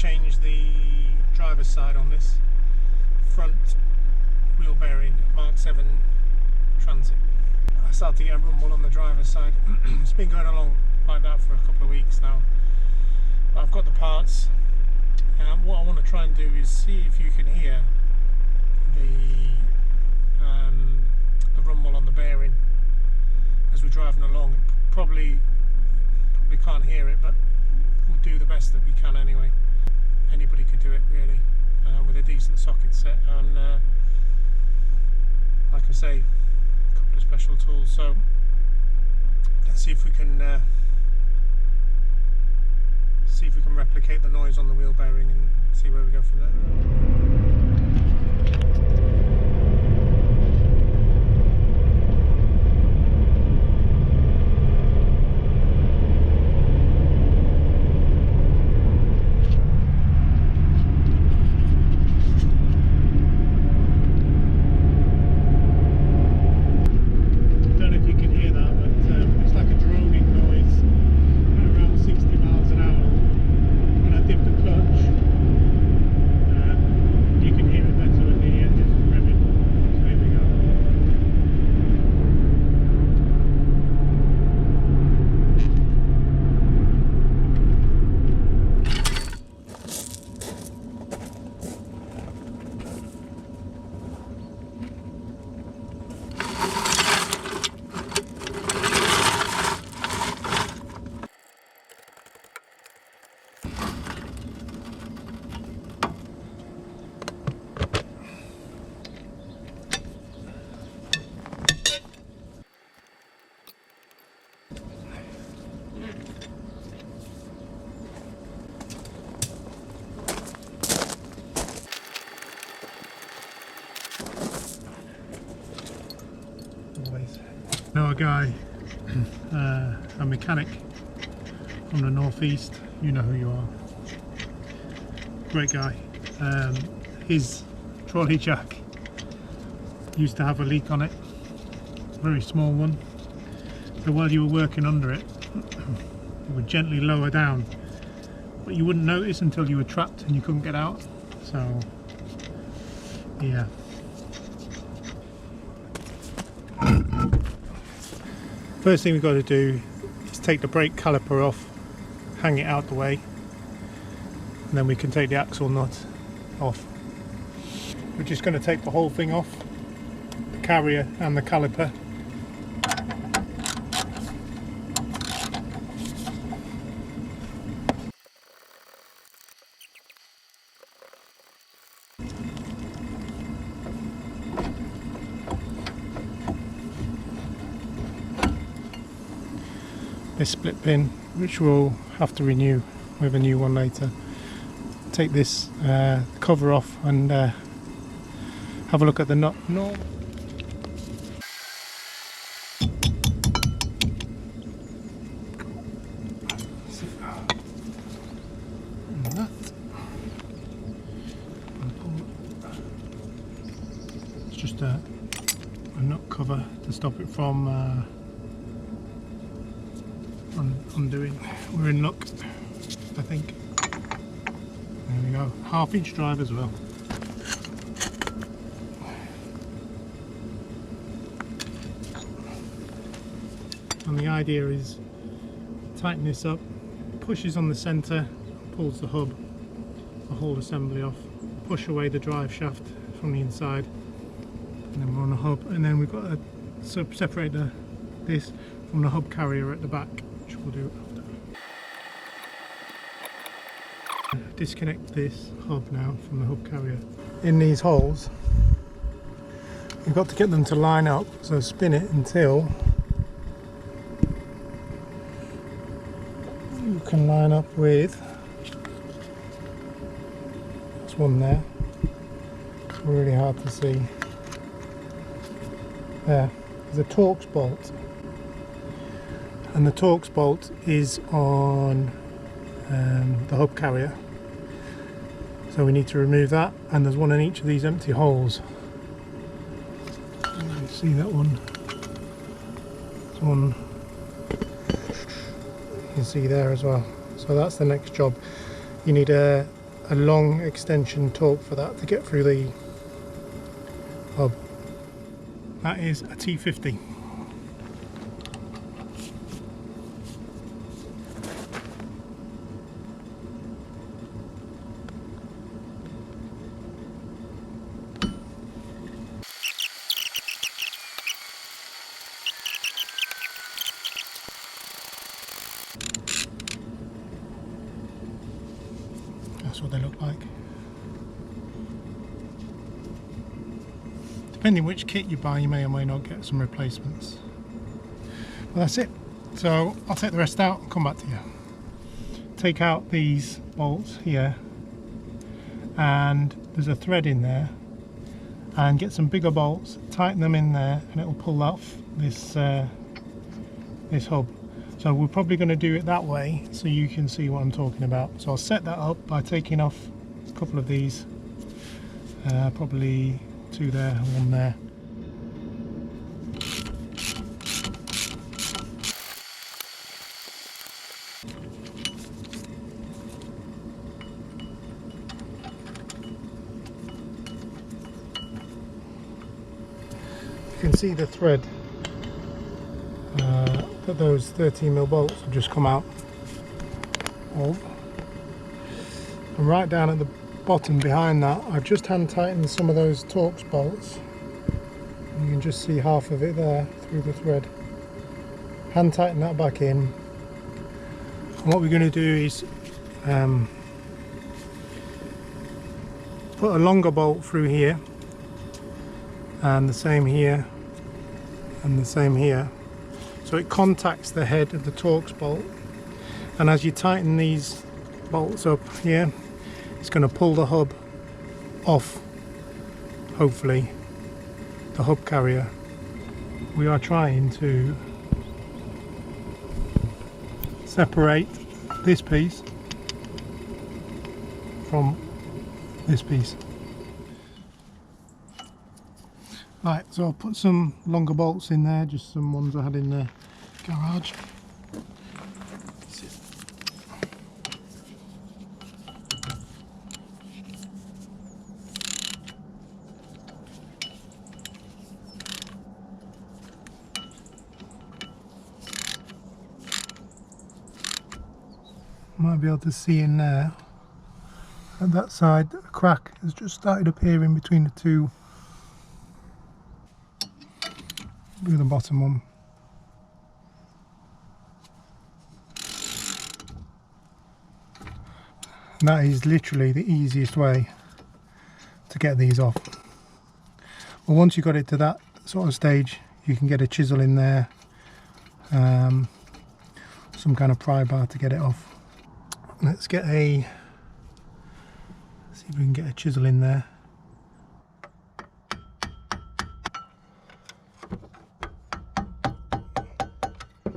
change the driver's side on this front wheel bearing Mk7 Transit. I started to get a rumble on the driver's side. It's been going along like that for a couple of weeks now, but I've got the parts. What I want to try and do is see if you can hear the rumble on the bearing as we're driving along. Probably can't hear it, but we'll do the best that we can anyway. Anybody could do it really, with a decent socket set and like I say, a couple of special tools. So let's see if we can replicate the noise on the wheel bearing and see where we go from there. Know a guy, a mechanic from the northeast. You know who you are. Great guy. His trolley jack used to have a leak on it, very small one. So while you were working under it, it would gently lower down, but you wouldn't notice until you were trapped and you couldn't get out. So yeah. First thing we've got to do is take the brake caliper off, hang it out the way, and then we can take the axle nut off. We're just going to take the whole thing off, the carrier and the caliper. This split pin, which we'll have to renew with a new one later. Take this cover off and have a look at the nut. No. It's just a nut cover to stop it from undoing. We're in luck, I think. There we go. 1/2 inch drive as well. And the idea is tighten this up, pushes on the centre, pulls the hub, the whole assembly off, push away the drive shaft from the inside, and then we're on the hub, and then we've got to separate this from the hub carrier at the back, which we'll do after. Disconnect this hub now from the hub carrier. In these holes, you've got to get them to line up, so spin it until you can line up with, there's one there, it's really hard to see, there, there's a Torx bolt, and the Torx bolt is on the hub carrier, so we need to remove that, and there's one in each of these empty holes. You can see that one, there's one you can see there as well. So that's the next job. You need a a long extension torque for that to get through the hub. That is a T50. That's what they look like. Depending which kit you buy, you may or may not get some replacements. Well, that's it. So I'll take the rest out and come back to you. Take out these bolts here, and there's a thread in there, and get some bigger bolts, tighten them in there, and it will pull off this this hub. So we're probably going to do it that way so you can see what I'm talking about. So I'll set that up by taking off a couple of these, probably 2 there and 1 there. You can see the thread that those 13mm bolts have just come out of, and right down at the bottom behind that I've just hand tightened some of those Torx bolts. You can just see half of it there through the thread. Hand tighten that back in, and what we're going to do is put a longer bolt through here, and the same here, and the same here, so it contacts the head of the Torx bolt. And as you tighten these bolts up here, it's going to pull the hub off, hopefully, the hub carrier. We are trying to separate this piece from this piece. Right, so I'll put some longer bolts in there, just some ones I had in the garage. Might be able to see in there, at that side, a crack has just started appearing between the two. Do the bottom one. And that is literally the easiest way to get these off. Well, once you've got it to that sort of stage, you can get a chisel in there, some kind of pry bar to get it off. Let's see if we can get a chisel in there.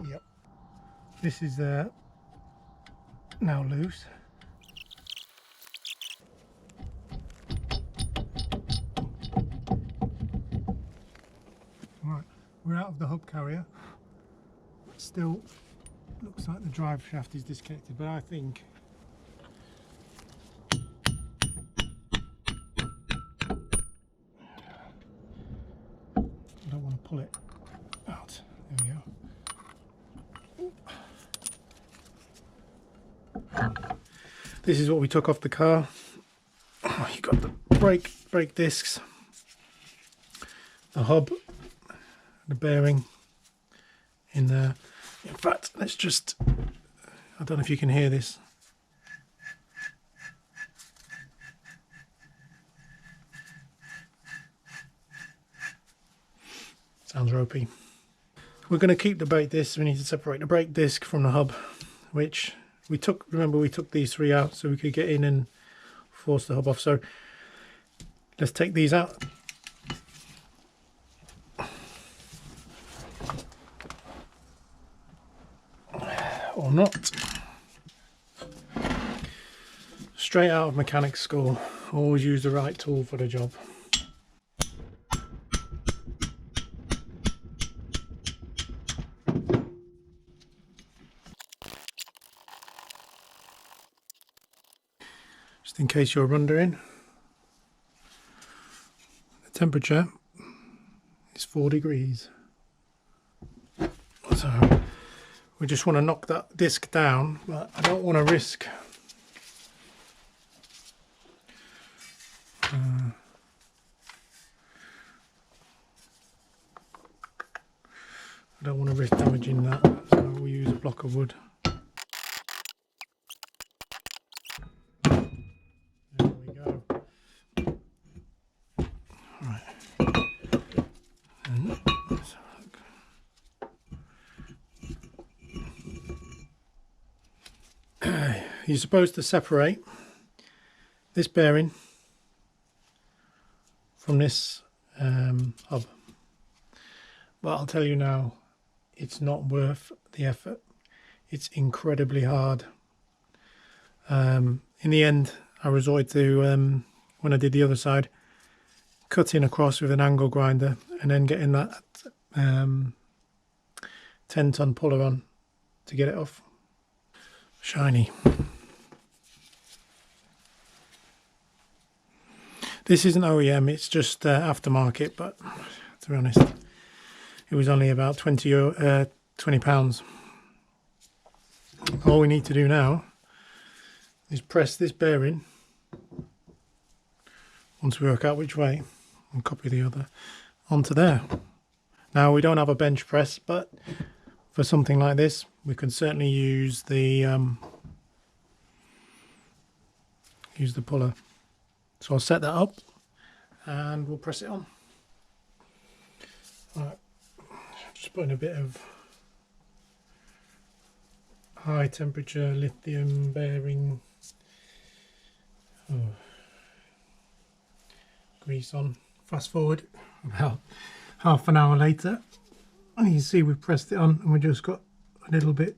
Yep, this is now loose. Right, we're out of the hub carrier. Still looks like the drive shaft is disconnected, but I think I don't want to pull it out. There we go. This is what we took off the car. Oh, you got the brake discs, the hub, the bearing in there. In fact, let's just, I don't know if you can hear this. Sounds ropey. We're going to keep the brake discs. We need to separate the brake disc from the hub, which we took, remember we took these 3 out so we could get in and force the hub off. So let's take these out. Or not. Straight out of mechanics school, always use the right tool for the job. Just in case you're wondering, the temperature is 4 degrees. So we just want to knock that disc down, but I don't want to risk damaging that, so we'll use a block of wood. There we go. Right. And let's have a look. You're supposed to separate this bearing from this hub, but I'll tell you now, it's not worth the effort. It's incredibly hard. In the end, I resorted to, when I did the other side, cutting across with an angle grinder and then getting that 10-ton puller on to get it off. Shiny. This isn't OEM, it's just aftermarket, but to be honest, it was only about 20 pounds. All we need to do now is press this bearing, once we work out which way, and copy the other onto there. Now we don't have a bench press, but for something like this we can certainly use the puller. So I'll set that up and we'll press it on. Right. Just putting a bit of high temperature lithium bearing grease on. Fast forward about half an hour later, and you can see we've pressed it on and we've just got a little bit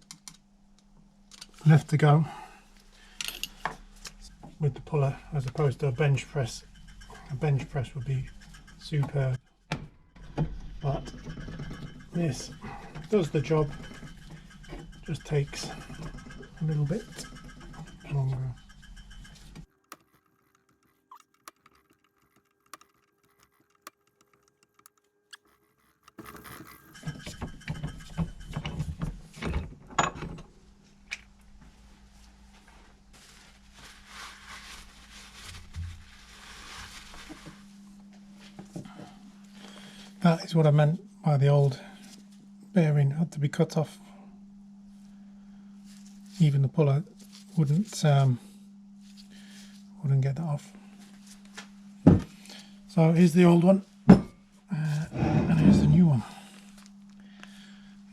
left to go with the puller, as opposed to a bench press. A bench press would be superb, but this does the job, just takes a little bit longer. That is what I meant by the old bearing had to be cut off. Even the puller wouldn't get that off. So here's the old one, and here's the new one.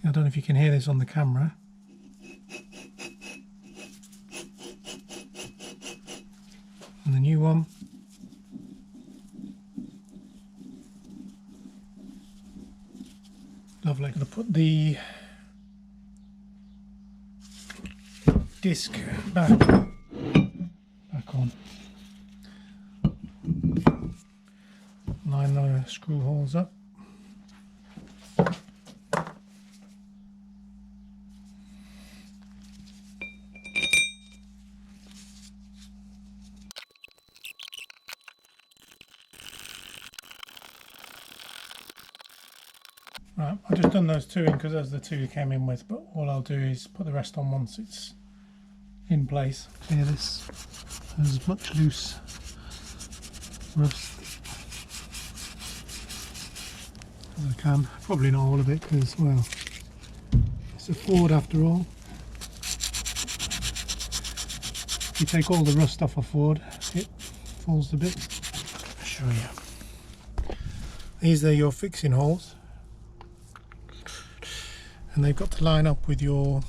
I don't know if you can hear this on the camera. And the new one. Lovely. I'm going to put the disc back on. Line the screw holes up. Right, I've just done those two in because those are the two you came in with, but all I'll do is put the rest on once it's in place. Clear this as much loose rust as I can. Probably not all of it because, well, it's a Ford after all. If you take all the rust off a Ford, it falls to bits. I'll show you. These are your fixing holes, and they've got to line up with your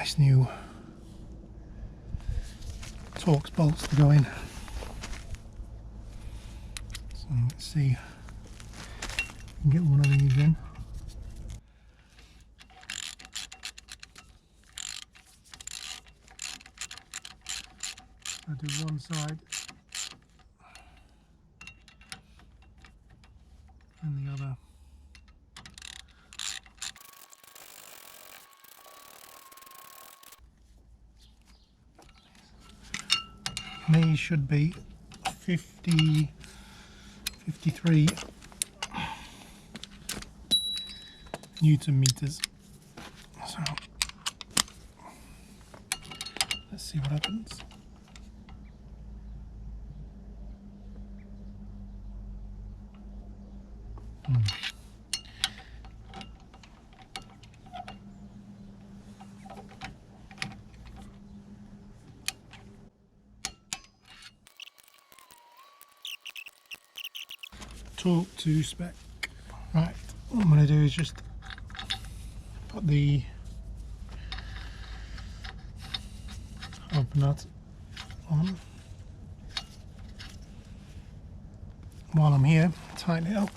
nice new Torx bolts to go in. So let's see if we can get one of these in. I'll do one side and the other. These should be 53 Newton meters. So let's see what happens. Torque to spec. Right, what I'm going to do is just put the open nut on. While I'm here, tighten it up.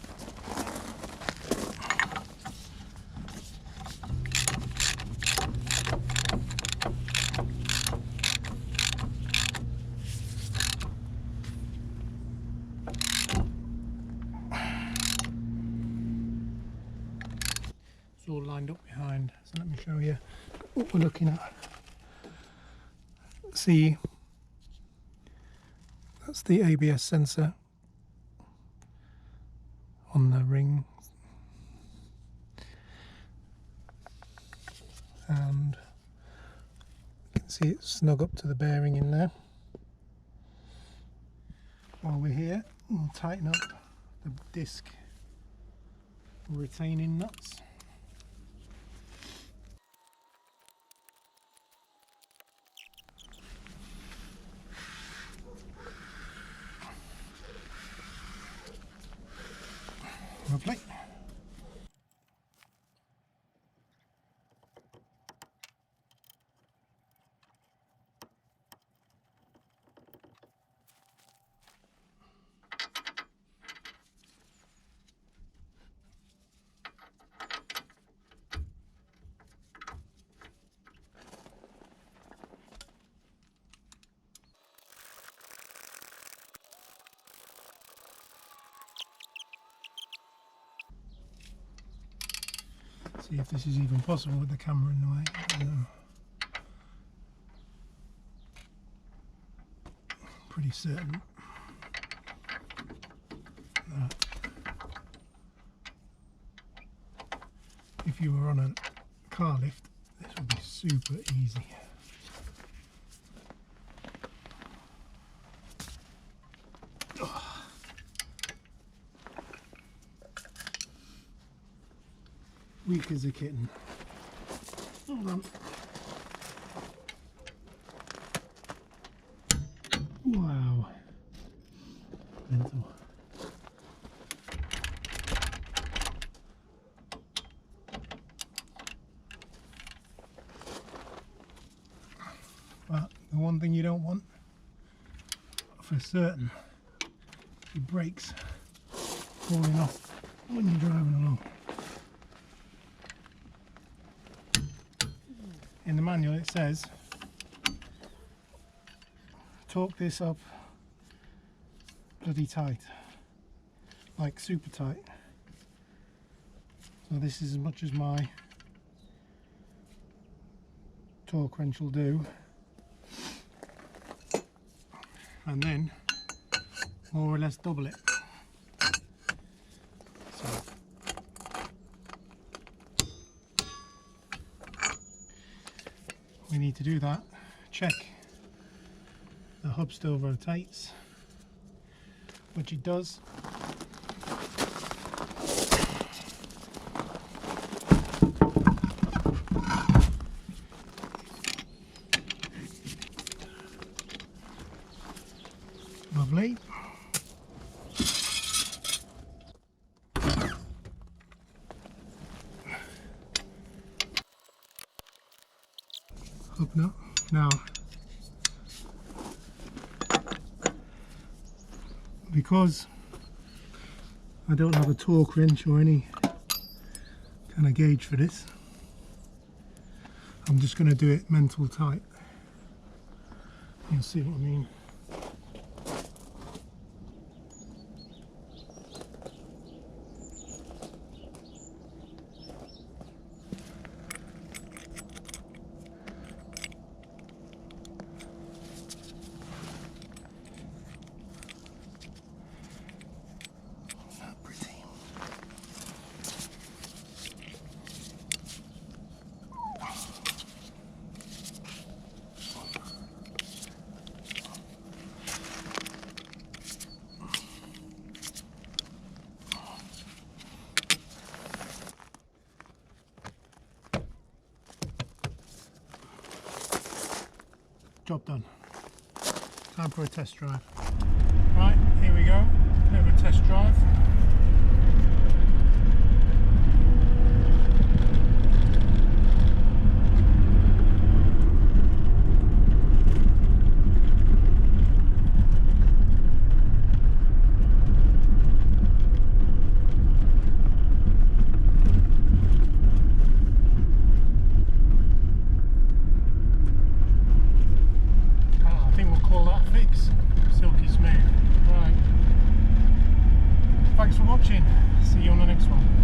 It's all lined up behind, so let me show you what we're looking at. See, that's the ABS sensor on the ring, and you can see it's snug up to the bearing in there. While we're here, we'll tighten up the disc retaining nuts. Lovely. See if this is even possible with the camera in the way. I don't know. Pretty certain that if you were on a car lift, this would be super easy. Weak as a kitten. Hold on. Wow. Mental. But the one thing you don't want, for certain, your brakes falling off when you're driving along. In the manual it says torque this up bloody tight, like super tight. So this is as much as my torque wrench will do, and then more or less double it. So we need to do that. Check the hub still rotates, which it does. Lovely. Now, because I don't have a torque wrench or any kind of gauge for this, I'm just going to do it mental tight. You'll see what I mean. Job done. Time for a test drive. Right, here we go. Bit of a test drive. Silky smooth. Right. Thanks for watching. See you on the next one.